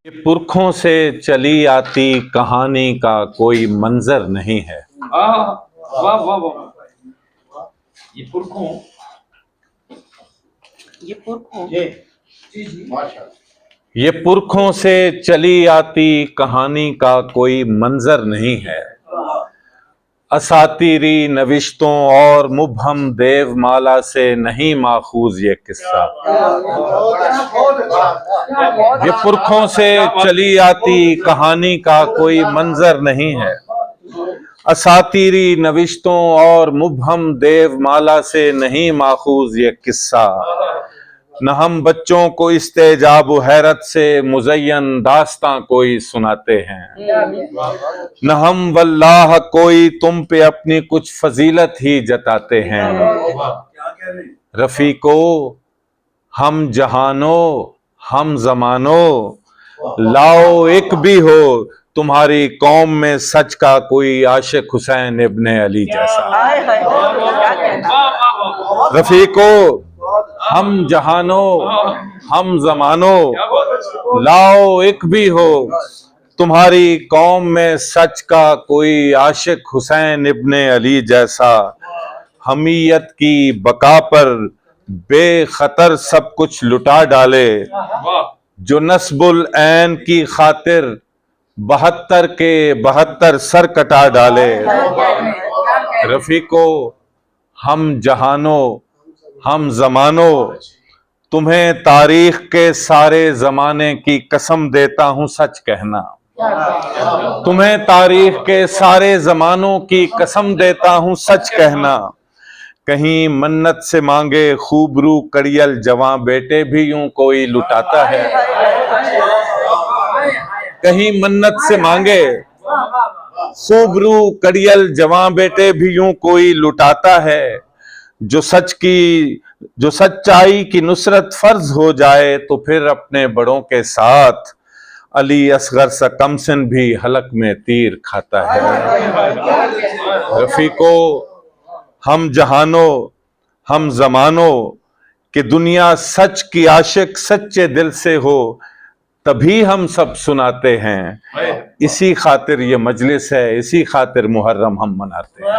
یہ پرکھوں سے چلی آتی کہانی کا کوئی منظر نہیں ہے۔ واہ واہ واہ واہ، یہ پرکھوں یہ پرکھوں سے چلی آتی کہانی کا کوئی منظر نہیں ہے۔ اساطیری نوشتوں اور مبہم دیو مالا سے نہیں ماخوذ یہ قصہ۔ یہ پرکھوں سے چلی آتی کہانی کا کوئی منظر نہیں ہے۔ اساطیری نوشتوں اور مبہم دیو مالا سے نہیں ماخوذ یہ قصہ۔ نہ ہم بچوں کو استعجاب و حیرت سے مزین داستاں کوئی سناتے ہیں، نہ ہم واللہ کوئی تم پہ اپنی کچھ فضیلت ہی جتاتے ہیں۔ رفیقو ہم جہانو ہم زمانو، لاؤ ایک بھی ہو تمہاری قوم میں سچ کا کوئی عاشق حسین ابن علی جیسا۔ رفیقو ہم جہانو ہم زمانو، لاؤ ایک بھی ہو تمہاری قوم میں سچ کا کوئی عاشق حسین ابن علی جیسا۔ حمیت کی بقا پر بے خطر سب کچھ لٹا ڈالے، جو نصب العین کی خاطر 72 کے 72 سر کٹا ڈالے۔ رفیقو ہم جہانو ہم زمانو، تمہیں تاریخ کے سارے زمانے کی قسم دیتا ہوں سچ کہنا۔ تمہیں تاریخ کے سارے زمانوں کی قسم دیتا ہوں سچ کہنا۔ کہیں منت سے مانگے خوبرو کڑیل جواں بیٹے بھی یوں کوئی لٹاتا ہے۔ کہیں منت سے مانگے خوبرو کڑیل جواں بیٹے بھی یوں کوئی لٹاتا ہے۔ جو سچائی کی نصرت فرض ہو جائے تو پھر اپنے بڑوں کے ساتھ علی اصغر سا کم سن بھی حلق میں تیر کھاتا ہے۔ رفیقو ہم جہانو ہم زمانو، کہ دنیا سچ کی عاشق سچے دل سے ہو تبھی ہم سب سناتے ہیں۔ اسی خاطر یہ مجلس ہے، اسی خاطر محرم ہم مناتے ہیں۔